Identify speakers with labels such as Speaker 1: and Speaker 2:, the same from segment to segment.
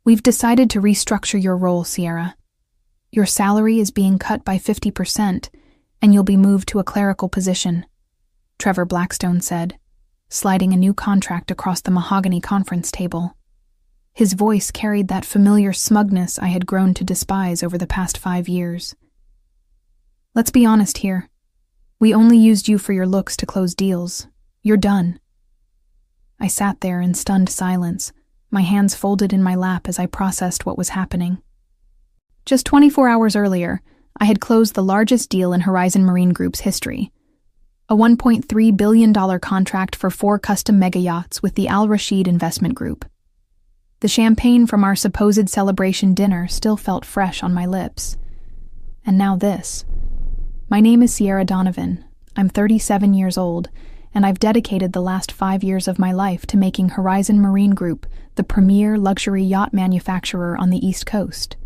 Speaker 1: We've decided to restructure your role, Sierra. Your salary is being cut by 50%, and you'll be moved to a clerical position, Trevor Blackstone said, sliding a new contract across the mahogany conference table. His voice carried that familiar smugness I had grown to despise over the past 5 years. Let's be honest here. We only used you for your looks to close deals. You're done. I sat there in stunned silence, my hands folded in my lap as I processed what was happening. Just 24 hours earlier, I had closed the largest deal in Horizon Marine Group's history, a $1.3 billion contract for 4 custom mega yachts with the Al Rashid Investment Group. The champagne from our supposed celebration dinner still felt fresh on my lips. And now this. My name is Sierra Donovan. I'm 37 years old, and I've dedicated the last 5 years of my life to making Horizon Marine Group the premier luxury yacht manufacturer on the East Coast.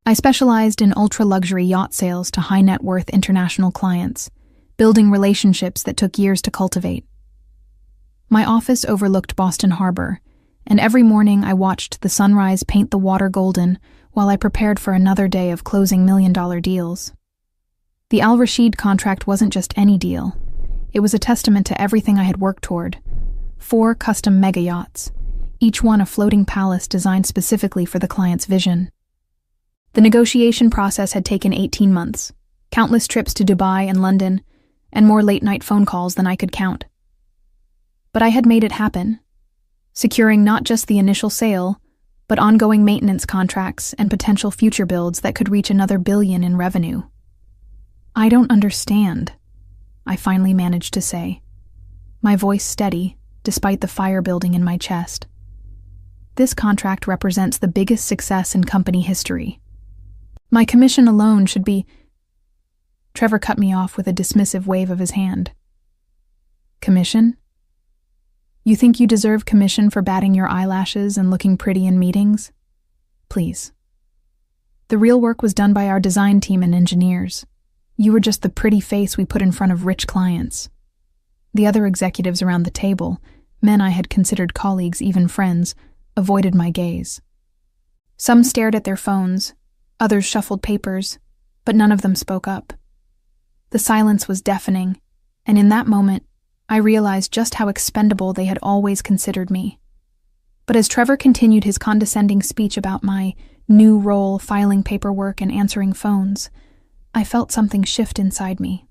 Speaker 1: I specialized in ultra-luxury yacht sales to high-net-worth international clients, building relationships that took years to cultivate. My office overlooked Boston Harbor, and every morning I watched the sunrise paint the water golden while I prepared for another day of closing million-dollar deals. The Al Rashid contract wasn't just any deal. It was a testament to everything I had worked toward. 4 custom mega yachts, each one a floating palace designed specifically for the client's vision. The negotiation process had taken 18 months, countless trips to Dubai and London, and more late-night phone calls than I could count. But I had made it happen, securing not just the initial sale, but ongoing maintenance contracts and potential future builds that could reach another $1 billion in revenue. I don't understand, I finally managed to say, my voice steady despite the fire building in my chest. This contract represents the biggest success in company history. My commission alone should be... Trevor cut me off with a dismissive wave of his hand. Commission? You think you deserve commission for batting your eyelashes and looking pretty in meetings? Please. The real work was done by our design team and engineers. You were just the pretty face we put in front of rich clients. The other executives around the table, men I had considered colleagues, even friends, avoided my gaze. Some stared at their phones, others shuffled papers, but none of them spoke up. The silence was deafening, and in that moment, I realized just how expendable they had always considered me. But as Trevor continued his condescending speech about my new role, filing paperwork and answering phones, I felt something shift inside me.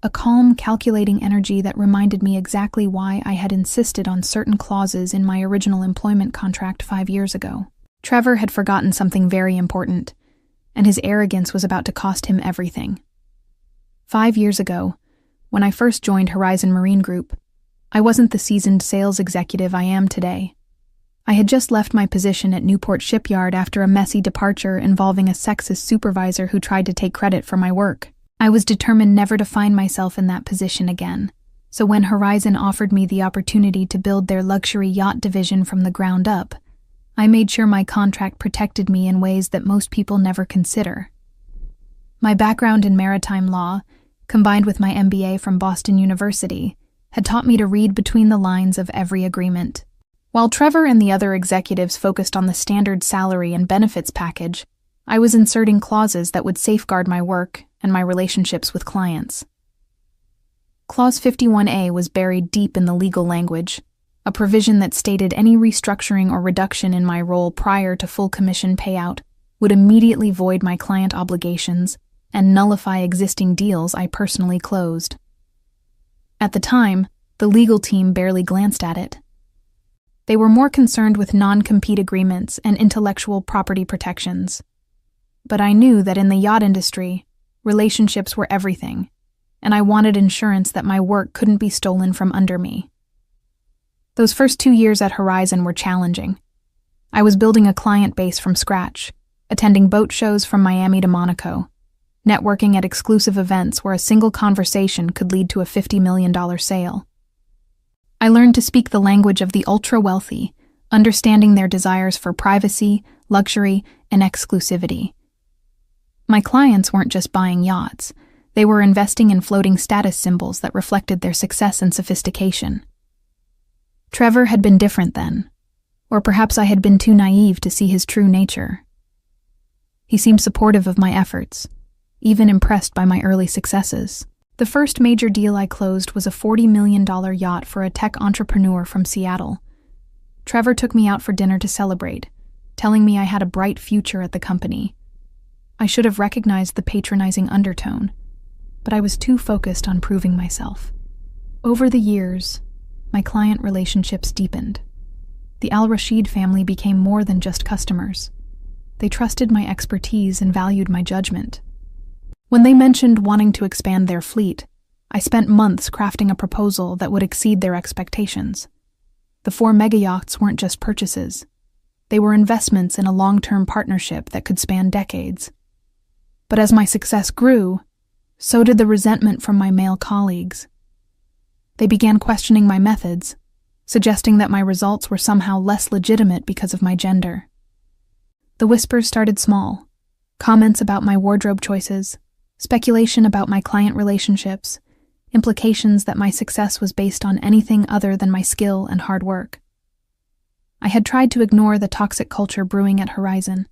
Speaker 1: A calm, calculating energy that reminded me exactly why I had insisted on certain clauses in my original employment contract 5 years ago. Trevor had forgotten something very important, and his arrogance was about to cost him everything. 5 years ago, when I first joined Horizon Marine Group, I wasn't the seasoned sales executive I am today. I had just left my position at Newport Shipyard after a messy departure involving a sexist supervisor who tried to take credit for my work. I was determined never to find myself in that position again, so when Horizon offered me the opportunity to build their luxury yacht division from the ground up, I made sure my contract protected me in ways that most people never consider. My background in maritime law, combined with my MBA from Boston University, had taught me to read between the lines of every agreement. While Trevor and the other executives focused on the standard salary and benefits package, I was inserting clauses that would safeguard my work and my relationships with clients. Clause 51A was buried deep in the legal language, a provision that stated any restructuring or reduction in my role prior to full commission payout would immediately void my client obligations and nullify existing deals I personally closed. At the time, the legal team barely glanced at it. They were more concerned with non-compete agreements and intellectual property protections. But I knew that in the yacht industry, relationships were everything, and I wanted insurance that my work couldn't be stolen from under me. Those first 2 years at Horizon were challenging. I was building a client base from scratch, attending boat shows from Miami to Monaco, networking at exclusive events where a single conversation could lead to a $50 million sale. I learned to speak the language of the ultra-wealthy, understanding their desires for privacy, luxury, and exclusivity. My clients weren't just buying yachts, they were investing in floating status symbols that reflected their success and sophistication. Trevor had been different then. Or perhaps I had been too naive to see his true nature. He seemed supportive of my efforts, even impressed by my early successes. The first major deal I closed was a $40 million yacht for a tech entrepreneur from Seattle. Trevor took me out for dinner to celebrate, telling me I had a bright future at the company. I should have recognized the patronizing undertone, but I was too focused on proving myself. Over the years, my client relationships deepened. The Al-Rashid family became more than just customers. They trusted my expertise and valued my judgment. When they mentioned wanting to expand their fleet, I spent months crafting a proposal that would exceed their expectations. The 4 megayachts weren't just purchases. They were investments in a long-term partnership that could span decades. But as my success grew, so did the resentment from my male colleagues. They began questioning my methods, suggesting that my results were somehow less legitimate because of my gender. The whispers started small: comments about my wardrobe choices, speculation about my client relationships, implications that my success was based on anything other than my skill and hard work. I had tried to ignore the toxic culture brewing at Horizon,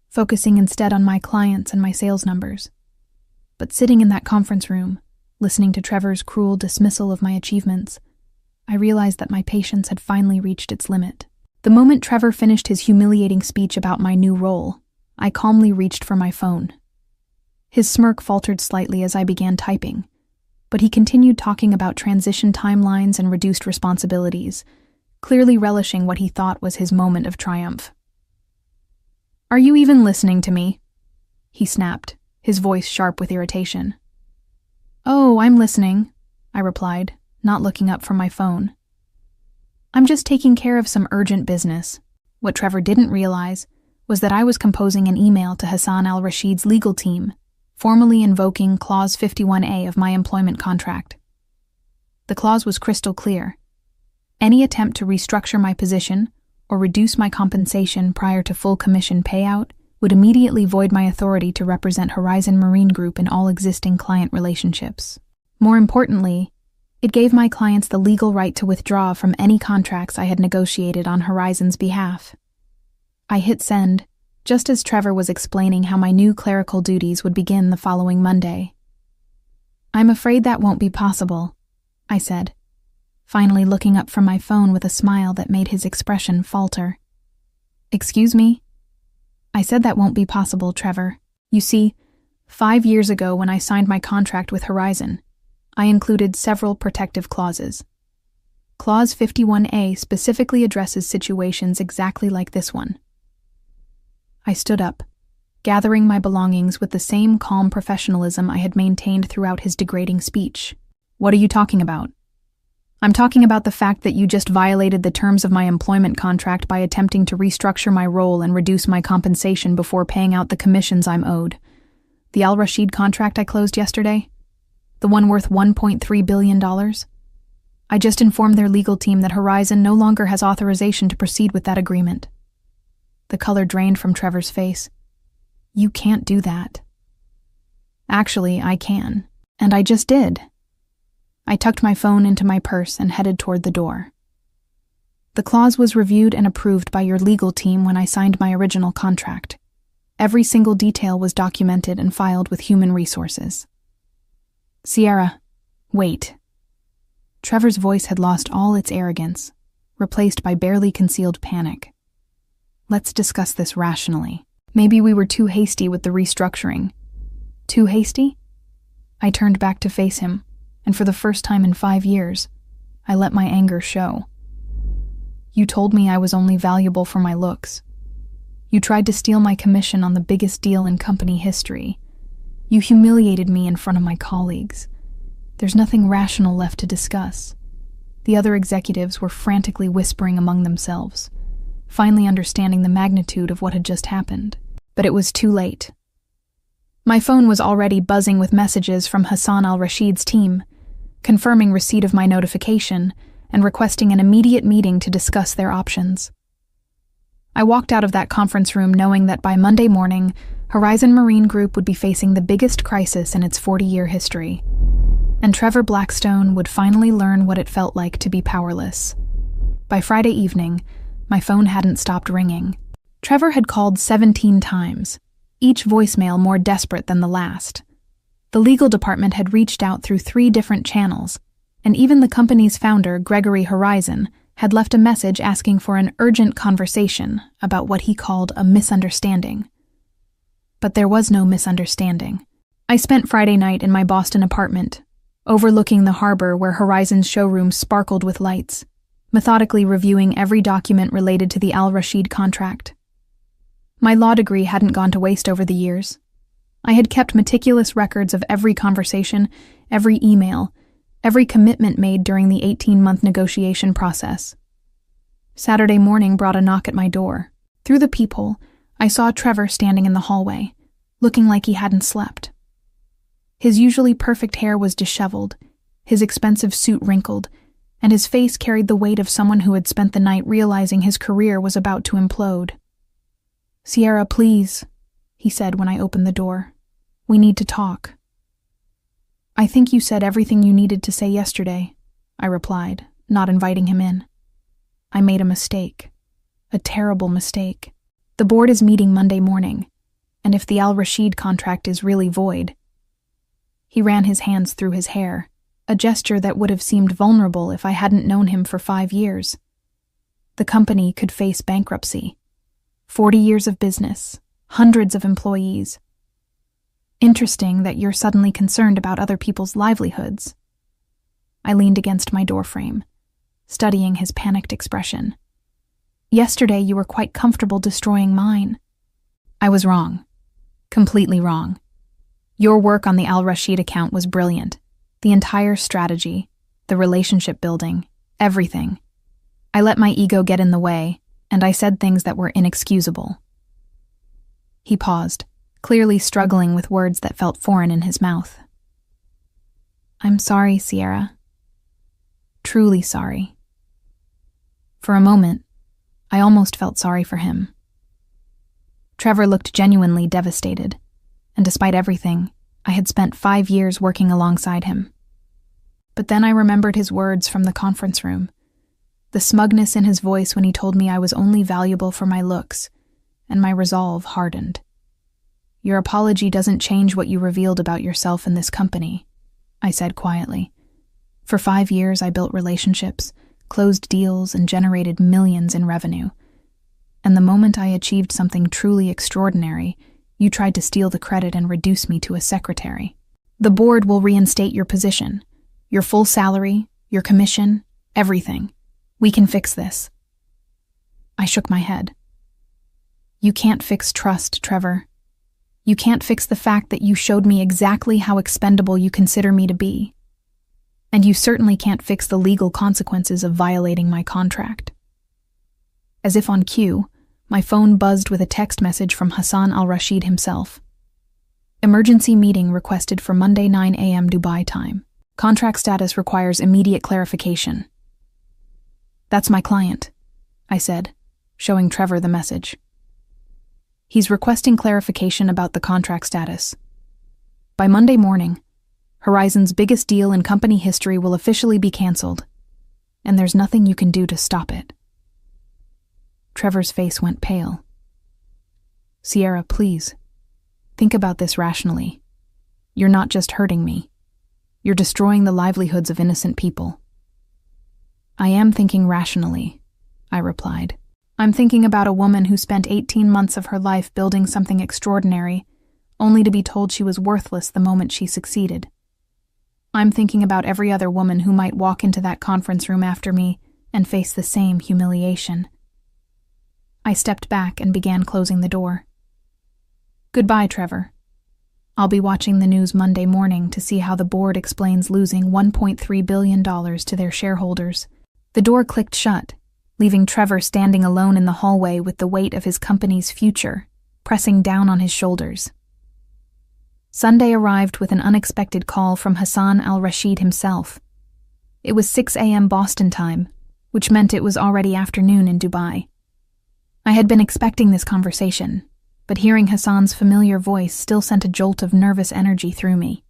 Speaker 1: focusing instead on my clients and my sales numbers. But sitting in that conference room, listening to Trevor's cruel dismissal of my achievements, I realized that my patience had finally reached its limit. The moment Trevor finished his humiliating speech about my new role, I calmly reached for my phone. His smirk faltered slightly as I began typing, but he continued talking about transition timelines and reduced responsibilities, clearly relishing what he thought was his moment of triumph. "Are you even listening to me?" he snapped, his voice sharp with irritation. "Oh, I'm listening," I replied, not looking up from my phone. "I'm just taking care of some urgent business." What Trevor didn't realize was that I was composing an email to Hassan al-Rashid's legal team, formally invoking Clause 51A of my employment contract. The clause was crystal clear. Any attempt to restructure my position or reduce my compensation prior to full commission payout would immediately void my authority to represent Horizon Marine Group in all existing client relationships. More importantly, it gave my clients the legal right to withdraw from any contracts I had negotiated on Horizon's behalf. I hit send, just as Trevor was explaining how my new clerical duties would begin the following Monday. "I'm afraid that won't be possible," I said, finally looking up from my phone with a smile that made his expression falter. "Excuse me?" "I said that won't be possible, Trevor. You see, 5 years ago when I signed my contract with Horizon, I included several protective clauses. Clause 51A specifically addresses situations exactly like this one." I stood up, gathering my belongings with the same calm professionalism I had maintained throughout his degrading speech. "What are you talking about?" "I'm talking about the fact that you just violated the terms of my employment contract by attempting to restructure my role and reduce my compensation before paying out the commissions I'm owed. The Al-Rashid contract I closed yesterday? The one worth $1.3 billion? I just informed their legal team that Horizon no longer has authorization to proceed with that agreement." The color drained from Trevor's face. "You can't do that." "Actually, I can, and I just did." I tucked my phone into my purse and headed toward the door. "The clause was reviewed and approved by your legal team when I signed my original contract. Every single detail was documented and filed with human resources." "Sierra, wait." Trevor's voice had lost all its arrogance, replaced by barely concealed panic. "Let's discuss this rationally. Maybe we were too hasty with the restructuring." "Too hasty?" I turned back to face him, and for the first time in 5 years, I let my anger show. "You told me I was only valuable for my looks. You tried to steal my commission on the biggest deal in company history. You humiliated me in front of my colleagues. There's nothing rational left to discuss." The other executives were frantically whispering among themselves, finally understanding the magnitude of what had just happened. But it was too late. My phone was already buzzing with messages from Hassan al-Rashid's team, confirming receipt of my notification and requesting an immediate meeting to discuss their options. I walked out of that conference room knowing that by Monday morning, Horizon Marine Group would be facing the biggest crisis in its 40-year history, and Trevor Blackstone would finally learn what it felt like to be powerless. By Friday evening, My phone hadn't stopped ringing. Trevor had called 17 times, each voicemail more desperate than the last. The legal department had reached out through 3 different channels, and even the company's founder, Gregory Horizon, had left a message asking for an urgent conversation about what he called a misunderstanding. But there was no misunderstanding. I spent Friday night in my Boston apartment, overlooking the harbor where Horizon's showroom sparkled with lights, methodically reviewing every document related to the Al-Rashid contract. My law degree hadn't gone to waste over the years. I had kept meticulous records of every conversation, every email, every commitment made during the 18-month negotiation process. Saturday morning brought a knock at my door. Through the peephole, I saw Trevor standing in the hallway, looking like he hadn't slept. His usually perfect hair was disheveled, his expensive suit wrinkled, and his face carried the weight of someone who had spent the night realizing his career was about to implode. "Sierra, please," he said when I opened the door. "We need to talk." "I think you said everything you needed to say yesterday," I replied, not inviting him in. "I made a mistake. A terrible mistake. The board is meeting Monday morning, and if the Al-Rashid contract is really void..." He ran his hands through his hair, a gesture that would have seemed vulnerable if I hadn't known him for 5 years. The company could face bankruptcy. 40 years of business, hundreds of employees. Interesting that you're suddenly concerned about other people's livelihoods. I leaned against my doorframe, studying his panicked expression. "Yesterday you were quite comfortable destroying mine." "I was wrong. Completely wrong. Your work on the Al-Rashid account was brilliant. The entire strategy, the relationship building, everything. I let my ego get in the way, and I said things that were inexcusable." He paused, clearly struggling with words that felt foreign in his mouth. "I'm sorry, Sierra. Truly sorry." For a moment, I almost felt sorry for him. Trevor looked genuinely devastated, and despite everything, I had spent 5 years working alongside him. But then I remembered his words from the conference room, the smugness in his voice when he told me I was only valuable for my looks, and my resolve hardened. "Your apology doesn't change what you revealed about yourself in this company," I said quietly. "For 5 years I built relationships, closed deals, and generated millions in revenue. And the moment I achieved something truly extraordinary, you tried to steal the credit and reduce me to a secretary. The board will reinstate your position, your full salary, your commission, everything. We can fix this." I shook my head. "You can't fix trust, Trevor. You can't fix the fact that you showed me exactly how expendable you consider me to be. And you certainly can't fix the legal consequences of violating my contract." As if on cue, my phone buzzed with a text message from Hassan al-Rashid himself. "Emergency meeting requested for Monday 9 a.m. Dubai time. Contract status requires immediate clarification." "That's my client," I said, showing Trevor the message. "He's requesting clarification about the contract status. By Monday morning, Horizon's biggest deal in company history will officially be canceled, and there's nothing you can do to stop it." Trevor's face went pale. "Sierra, please, think about this rationally. You're not just hurting me. You're destroying the livelihoods of innocent people." "I am thinking rationally," I replied. "I'm thinking about a woman who spent 18 months of her life building something extraordinary, only to be told she was worthless the moment she succeeded. I'm thinking about every other woman who might walk into that conference room after me and face the same humiliation." I stepped back and began closing the door. "Goodbye, Trevor. I'll be watching the news Monday morning to see how the board explains losing $1.3 billion to their shareholders." The door clicked shut, leaving Trevor standing alone in the hallway with the weight of his company's future pressing down on his shoulders. Sunday arrived with an unexpected call from Hassan al-Rashid himself. It was 6 a.m. Boston time, which meant it was already afternoon in Dubai. I had been expecting this conversation, but hearing Hassan's familiar voice still sent a jolt of nervous energy through me.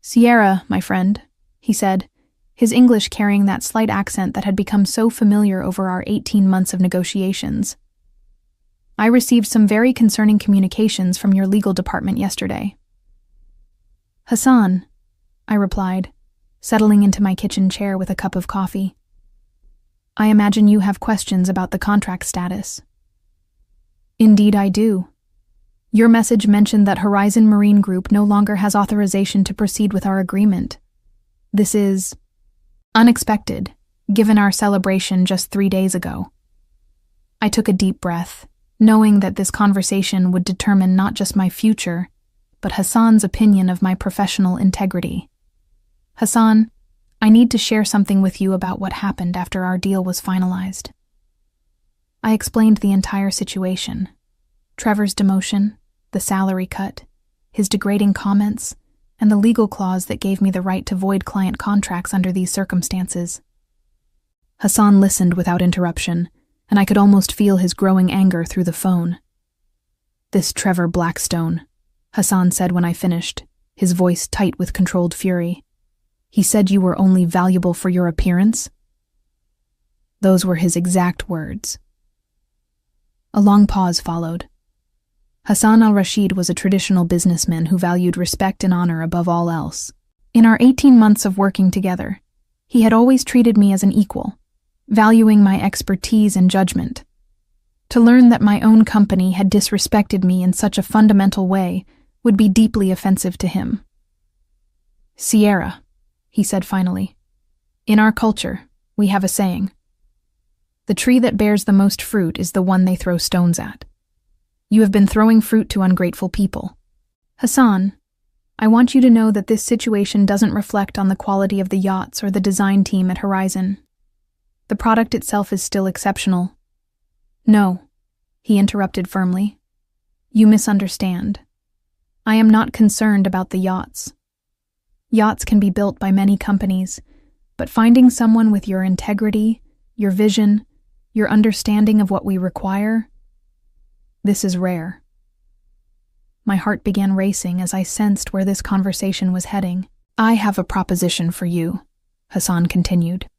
Speaker 1: "Sierra, my friend," he said, his English carrying that slight accent that had become so familiar over our 18 months of negotiations. "I received some very concerning communications from your legal department yesterday." "Hassan," I replied, settling into my kitchen chair with a cup of coffee. "I imagine you have questions about the contract status." "Indeed I do. Your message mentioned that Horizon Marine Group no longer has authorization to proceed with our agreement. This is unexpected, given our celebration just 3 days ago." I took a deep breath, knowing that this conversation would determine not just my future, but Hassan's opinion of my professional integrity. "Hassan, I need to share something with you about what happened after our deal was finalized." I explained the entire situation. Trevor's demotion, the salary cut, his degrading comments, and the legal clause that gave me the right to void client contracts under these circumstances. Hassan listened without interruption, and I could almost feel his growing anger through the phone. "This Trevor Blackstone," Hassan said when I finished, his voice tight with controlled fury. "He said you were only valuable for your appearance?" Those were his exact words. A long pause followed. Hassan al-Rashid was a traditional businessman who valued respect and honor above all else. In our 18 months of working together, he had always treated me as an equal, valuing my expertise and judgment. To learn that my own company had disrespected me in such a fundamental way would be deeply offensive to him. "Sierra," he said finally, "in our culture, we have a saying. The tree that bears the most fruit is the one they throw stones at. You have been throwing fruit to ungrateful people. Hassan, I want you to know that this situation doesn't reflect on the quality of the yachts or the design team at Horizon. The product itself is still exceptional." "No," he interrupted firmly. "You misunderstand. I am not concerned about the yachts. Yachts can be built by many companies, but finding someone with your integrity, your vision, your understanding of what we require, this is rare." My heart began racing as I sensed where this conversation was heading. "I have a proposition for you," Hassan continued.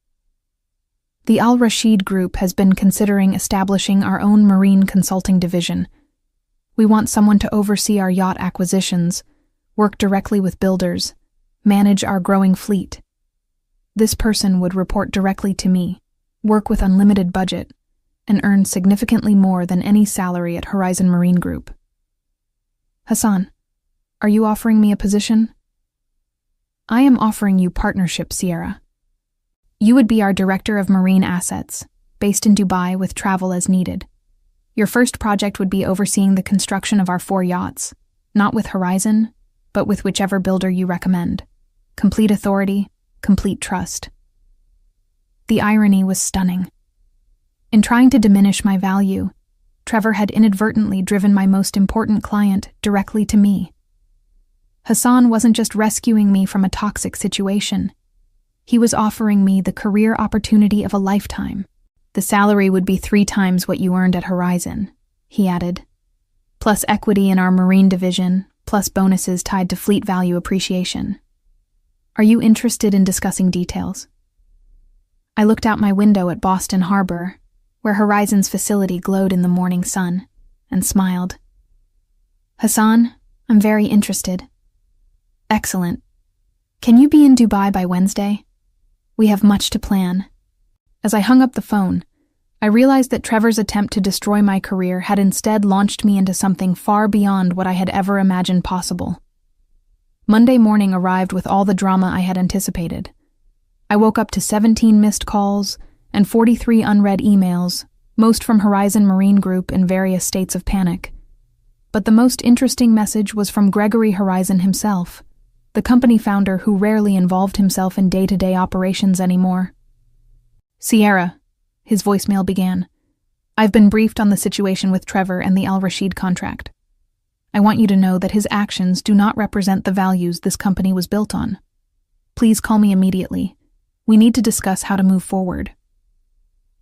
Speaker 1: "The Al-Rashid Group has been considering establishing our own marine consulting division. We want someone to oversee our yacht acquisitions, work directly with builders, manage our growing fleet. This person would report directly to me, work with unlimited budget, and earn significantly more than any salary at Horizon Marine Group." "Hassan, are you offering me a position?" "I am offering you partnership, Sierra. You would be our director of marine assets, based in Dubai with travel as needed. Your first project would be overseeing the construction of our 4 yachts, not with Horizon, but with whichever builder you recommend. Complete authority, complete trust." The irony was stunning. In trying to diminish my value, Trevor had inadvertently driven my most important client directly to me. Hassan wasn't just rescuing me from a toxic situation. He was offering me the career opportunity of a lifetime. "The salary would be 3 times what you earned at Horizon," he added, "plus equity in our marine division, plus bonuses tied to fleet value appreciation. Are you interested in discussing details?" I looked out my window at Boston Harbor, where Horizon's facility glowed in the morning sun, and smiled. "Hassan, I'm very interested." "Excellent. Can you be in Dubai by Wednesday? We have much to plan." As I hung up the phone, I realized that Trevor's attempt to destroy my career had instead launched me into something far beyond what I had ever imagined possible. Monday morning arrived with all the drama I had anticipated. I woke up to 17 missed calls and 43 unread emails, most from Horizon Marine Group in various states of panic. But the most interesting message was from Gregory Horizon himself, the company founder who rarely involved himself in day-to-day operations anymore. "Sierra," his voicemail began, "I've been briefed on the situation with Trevor and the Al-Rashid contract. I want you to know that his actions do not represent the values this company was built on. Please call me immediately. We need to discuss how to move forward."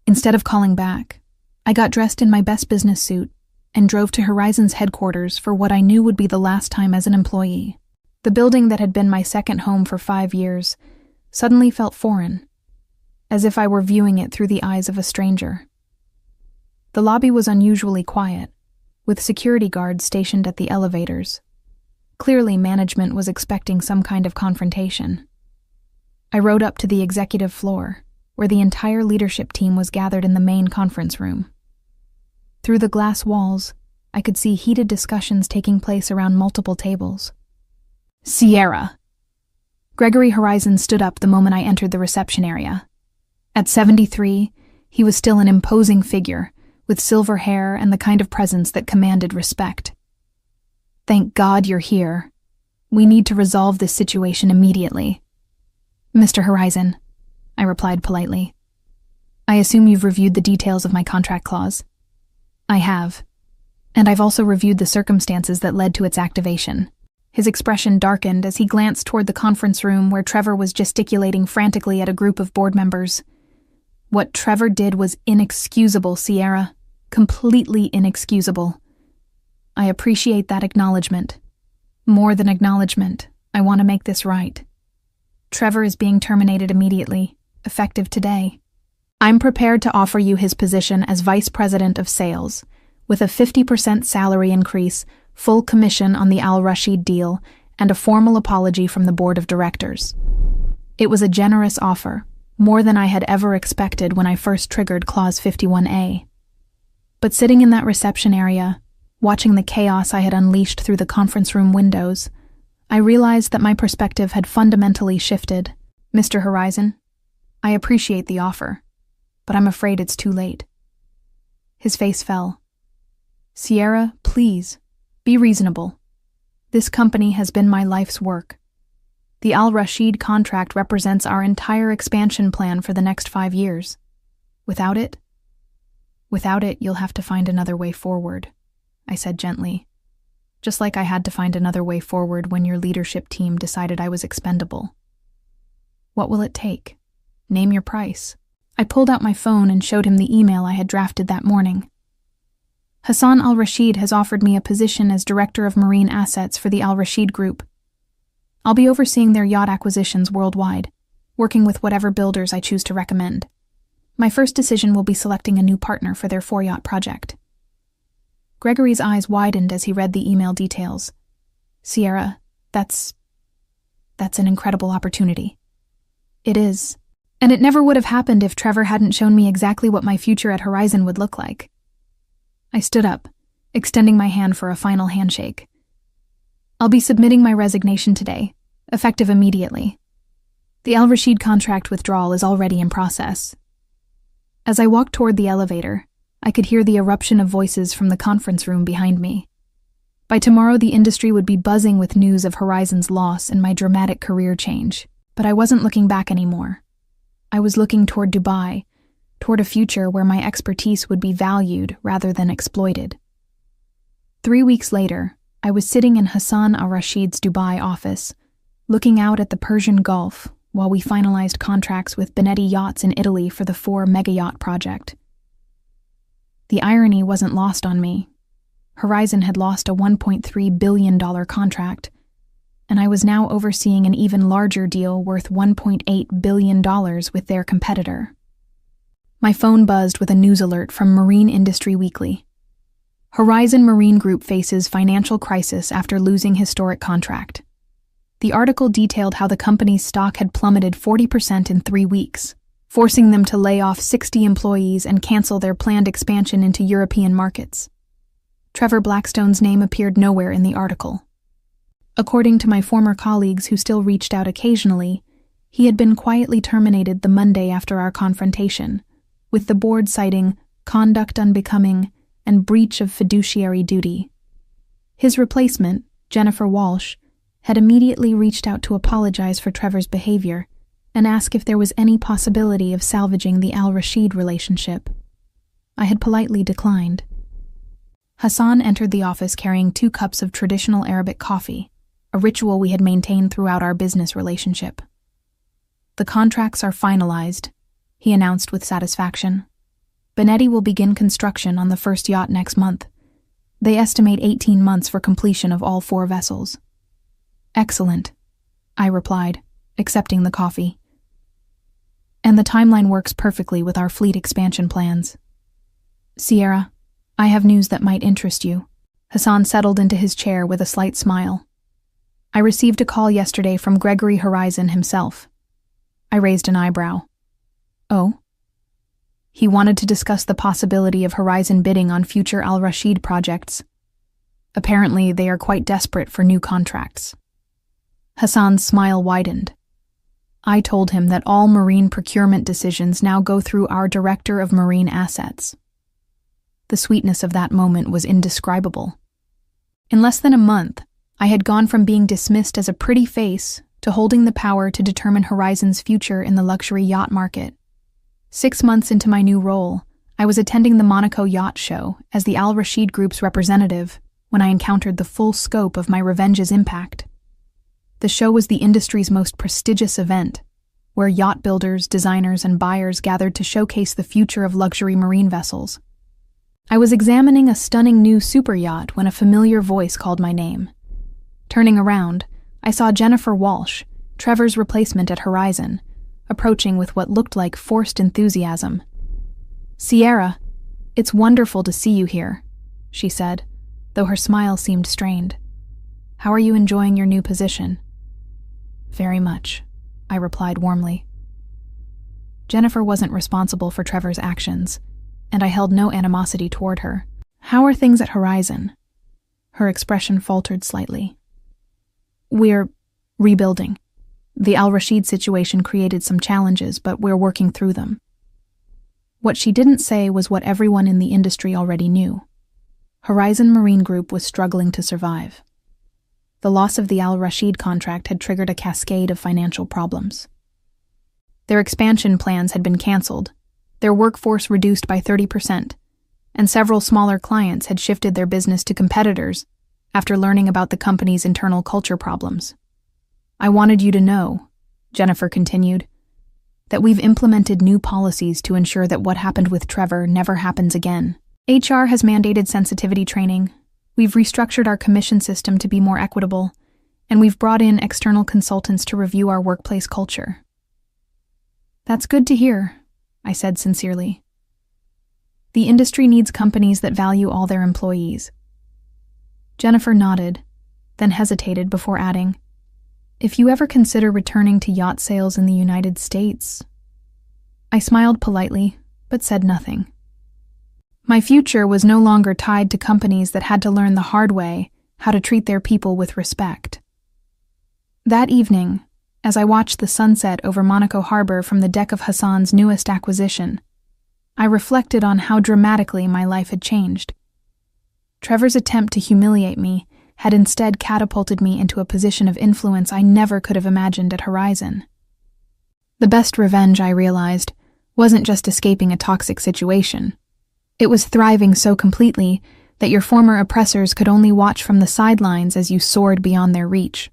Speaker 1: Instead of calling back, I got dressed in my best business suit and drove to Horizon's headquarters for what I knew would be the last time as an employee. The building that had been my second home for 5 years suddenly felt foreign, as if I were viewing it through the eyes of a stranger. The lobby was unusually quiet, with security guards stationed at the elevators. Clearly, management was expecting some kind of confrontation. I rode up to the executive floor, where the entire leadership team was gathered in the main conference room. Through the glass walls, I could see heated discussions taking place around multiple tables. Sierra! Gregory Horizon stood up the moment I entered the reception area. At 73, he was still an imposing figure, with silver hair and the kind of presence that commanded respect. Thank God you're here. We need to resolve this situation immediately. Mr. Horizon, I replied politely. I assume you've reviewed the details of my contract clause. I have. And I've also reviewed the circumstances that led to its activation. His expression darkened as he glanced toward the conference room where Trevor was gesticulating frantically at a group of board members. What Trevor did was inexcusable, Sierra. Completely inexcusable. I appreciate that acknowledgement. More than acknowledgement, I want to make this right. Trevor is being terminated immediately, effective today. I'm prepared to offer you his position as Vice President of Sales, with a 50% salary increase, full commission on the Al-Rashid deal, and a formal apology from the board of directors. It was a generous offer, more than I had ever expected when I first triggered Clause 51A. But sitting in that reception area, watching the chaos I had unleashed through the conference room windows, I realized that my perspective had fundamentally shifted. Mr. Horizon, I appreciate the offer, but I'm afraid it's too late. His face fell. Sierra, please, be reasonable. This company has been my life's work. The Al-Rashid contract represents our entire expansion plan for the next 5 years. Without it, you'll have to find another way forward, I said gently, just like I had to find another way forward when your leadership team decided I was expendable. What will it take? Name your price. I pulled out my phone and showed him the email I had drafted that morning. Hassan Al-Rashid has offered me a position as Director of Marine Assets for the Al-Rashid Group. I'll be overseeing their yacht acquisitions worldwide, working with whatever builders I choose to recommend. My first decision will be selecting a new partner for their 4-yacht project. Gregory's eyes widened as he read the email details. Sierra, that's an incredible opportunity. It is. And it never would have happened if Trevor hadn't shown me exactly what my future at Horizon would look like. I stood up, extending my hand for a final handshake. I'll be submitting my resignation today, effective immediately. The Al-Rashid contract withdrawal is already in process. As I walked toward the elevator, I could hear the eruption of voices from the conference room behind me. By tomorrow, the industry would be buzzing with news of Horizon's loss and my dramatic career change. But I wasn't looking back anymore. I was looking toward Dubai, toward a future where my expertise would be valued rather than exploited. 3 weeks later, I was sitting in Hassan Al-Rashid's Dubai office, looking out at the Persian Gulf while we finalized contracts with Benetti Yachts in Italy for the 4 mega-yacht project. The irony wasn't lost on me. Horizon had lost a $1.3 billion contract, and I was now overseeing an even larger deal worth $1.8 billion with their competitor. My phone buzzed with a news alert from Marine Industry Weekly. Horizon Marine Group faces financial crisis after losing historic contract. The article detailed how the company's stock had plummeted 40% in 3 weeks, forcing them to lay off 60 employees and cancel their planned expansion into European markets. Trevor Blackstone's name appeared nowhere in the article. According to my former colleagues who still reached out occasionally, he had been quietly terminated the Monday after our confrontation, with the board citing conduct unbecoming and breach of fiduciary duty. His replacement, Jennifer Walsh, had immediately reached out to apologize for Trevor's behavior and ask if there was any possibility of salvaging the Al-Rashid relationship. I had politely declined. Hassan entered the office carrying 2 cups of traditional Arabic coffee, a ritual we had maintained throughout our business relationship. The contracts are finalized, he announced with satisfaction. Benetti will begin construction on the first yacht next month. They estimate 18 months for completion of all 4 vessels. Excellent, I replied, accepting the coffee, And the timeline works perfectly with our fleet expansion plans. Sierra, I have news that might interest you. Hassan settled into his chair with a slight smile. I received a call yesterday from Gregory Horizon himself. I raised an eyebrow. Oh? He wanted to discuss the possibility of Horizon bidding on future Al Rashid projects. Apparently, they are quite desperate for new contracts. Hassan's smile widened. I told him that all marine procurement decisions now go through our Director of Marine Assets. The sweetness of that moment was indescribable. In less than a month, I had gone from being dismissed as a pretty face to holding the power to determine Horizon's future in the luxury yacht market. 6 months into my new role, I was attending the Monaco Yacht Show as the Al Rashid Group's representative when I encountered the full scope of my revenge's impact. The show was the industry's most prestigious event, where yacht builders, designers, and buyers gathered to showcase the future of luxury marine vessels. I was examining a stunning new super yacht when a familiar voice called my name. Turning around, I saw Jennifer Walsh, Trevor's replacement at Horizon, approaching with what looked like forced enthusiasm. "Sierra, it's wonderful to see you here," she said, though her smile seemed strained. "How are you enjoying your new position?" "Very much," I replied warmly. Jennifer wasn't responsible for Trevor's actions, and I held no animosity toward her. "How are things at Horizon?" Her expression faltered slightly. "We're rebuilding. The Al Rashid situation created some challenges, but we're working through them." What she didn't say was what everyone in the industry already knew. Horizon Marine Group was struggling to survive. The loss of the Al Rashid contract had triggered a cascade of financial problems. Their expansion plans had been canceled, their workforce reduced by 30%, and several smaller clients had shifted their business to competitors after learning about the company's internal culture problems. "I wanted you to know," Jennifer continued, "that we've implemented new policies to ensure that what happened with Trevor never happens again. HR has mandated sensitivity training, we've restructured our commission system to be more equitable, and we've brought in external consultants to review our workplace culture." "That's good to hear," I said sincerely. "The industry needs companies that value all their employees." Jennifer nodded, then hesitated before adding, "If you ever consider returning to yacht sales in the United States..." I smiled politely, but said nothing. My future was no longer tied to companies that had to learn the hard way how to treat their people with respect. That evening, as I watched the sunset over Monaco Harbor from the deck of Hassan's newest acquisition, I reflected on how dramatically my life had changed. Trevor's attempt to humiliate me had instead catapulted me into a position of influence I never could have imagined at Horizon. The best revenge, I realized, wasn't just escaping a toxic situation. It was thriving so completely that your former oppressors could only watch from the sidelines as you soared beyond their reach.